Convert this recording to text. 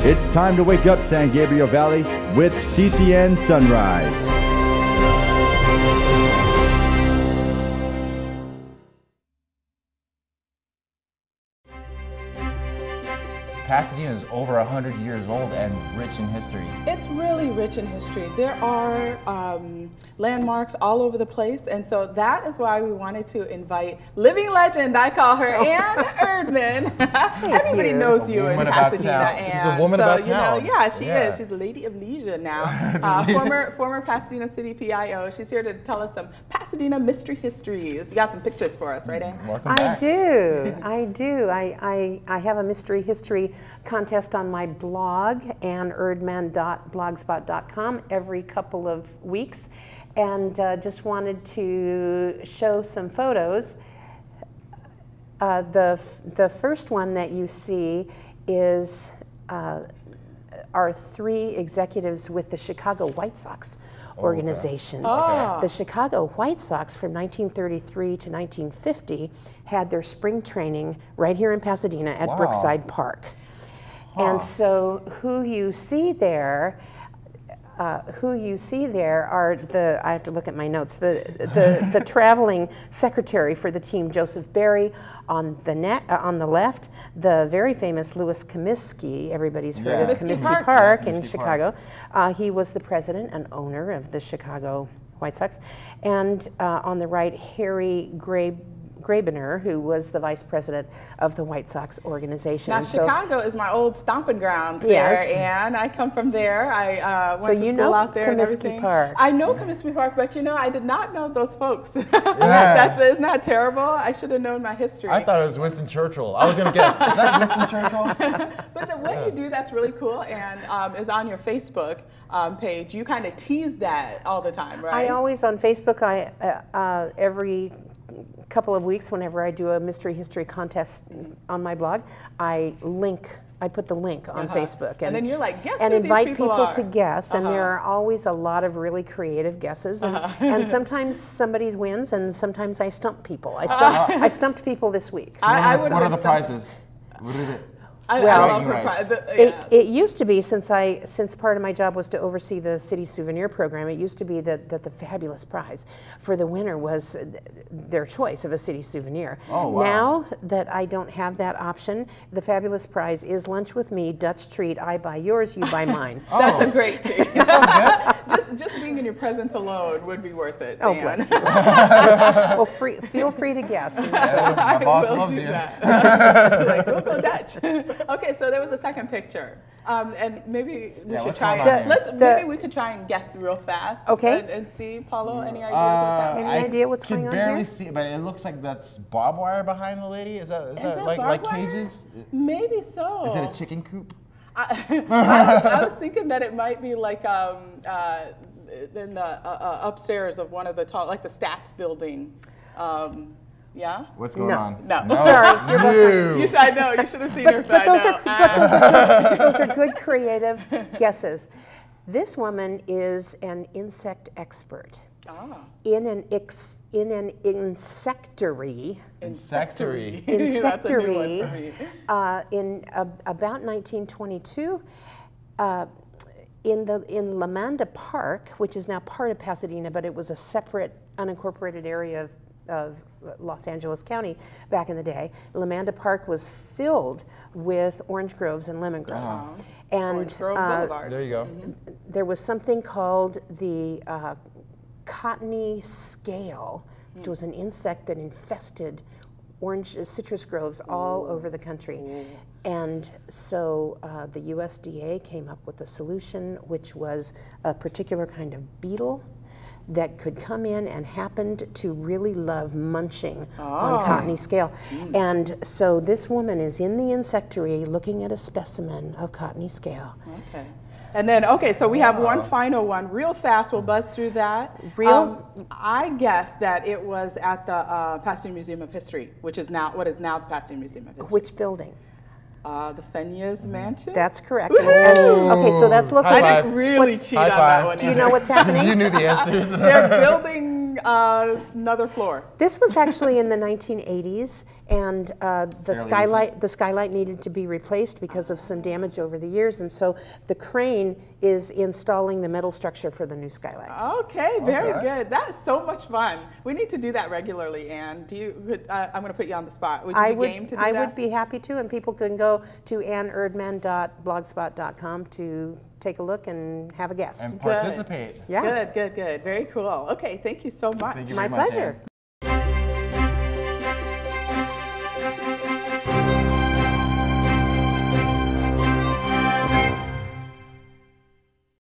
It's time to wake up, San Gabriel Valley, with CCN Sunrise. Pasadena is over 100 years old and rich in history. It's really rich in history. There are landmarks all over the place, and so that is why we wanted to invite living legend, I call her, Ann Erdman. Everybody knows you in Pasadena. Ann. She's a woman about town. Yeah, she is. She's a lady of leisure now. Former Pasadena City PIO. She's here to tell us some Pasadena mystery histories. You got some pictures for us, right, Ann? Welcome back. I do. I have a mystery history contest on my blog, annerdman.blogspot.com, every couple of weeks, and just wanted to show some photos. The first one that you see is our three executives with the Chicago White Sox organization. Okay. The Chicago White Sox from 1933 to 1950 had their spring training right here in Pasadena at Brookside Park. And so who you see there are the, I have to look at my notes, the traveling secretary for the team, Joseph Barry, on the left, the very famous Louis Comiskey, everybody's heard of Comiskey Park in Chicago. He was the president and owner of the Chicago White Sox. And on the right, Harry Grabener, who was the vice president of the White Sox organization. Now, Chicago is my old stomping grounds there, and I come from there. I went to school out there and everything. Park. I know Comiskey Park, but you know, I did not know those folks. Isn't that terrible? I should have known my history. I thought it was Winston Churchill. I was going to guess, is that Winston Churchill? But the way you do that's really cool, and is on your Facebook page. You kind of tease that all the time, right? I always, on Facebook, every couple of weeks, whenever I do a mystery history contest on my blog, I put the link on Facebook, and then you're like, guess and who invite these people people are. To guess, and there are always a lot of really creative guesses, and sometimes somebody wins, and sometimes I stump people. I stumped people this week. What are the prizes? What are the? It used to be, since part of my job was to oversee the city souvenir program, it used to be that the fabulous prize for the winner was their choice of a city souvenir. Oh, wow. Now that I don't have that option, the fabulous prize is lunch with me, Dutch treat. I buy yours, you buy mine. That's a great treat. just being in your presence alone would be worth it. Oh, bless you. Well, feel free to guess. My boss loves you. Like, we'll go Dutch. Okay, so there was a second picture, and maybe we should try. Maybe we could try and guess real fast. Okay. And see, Paulo, any ideas with that? Any idea what's going on here? I can barely see, but it looks like that's barbed wire behind the lady. Is that like cages? Maybe so. Is it a chicken coop? I was thinking that it might be like in the upstairs of one of the tall, like the Stats building. Yeah? What's going on? No. Sorry. I know. You should have seen her. But those are good creative guesses. This woman is an insect expert. In an insectary. Insectary. In about 1922, in Lamanda Park, which is now part of Pasadena, but it was a separate unincorporated area of Los Angeles County back in the day. Lamanda Park was filled with orange groves and lemon groves. And Orange Grove Boulevard. There you go. There was something called the cottony scale, which was an insect that infested citrus groves all over the country. And so the USDA came up with a solution, which was a particular kind of beetle that could come in and happened to really love munching on cottony scale. And so this woman is in the insectary looking at a specimen of cottony scale. Okay. And then, so we have one final one. Real fast, we'll buzz through that. I guess that it was at the Pasadena Museum of History, which is now, what is now the Pasadena Museum of History. Which building? The Fenia's Mansion? That's correct. Okay, so that's looking. I didn't really cheat on that one. Do you know what's happening? You knew the answers. They're building another floor? This was actually in the 1980s, and the skylight needed to be replaced because of some damage over the years, and so the crane is installing the metal structure for the new skylight. Okay, very good. That is so much fun. We need to do that regularly, Ann. I'm going to put you on the spot. Would you be game to do that? I would be happy to, and people can go to annerdman.blogspot.com to take a look and have a guess. And participate. Yeah. Good. Very cool. Okay, thank you so much. Thank you My very much, pleasure. Ann.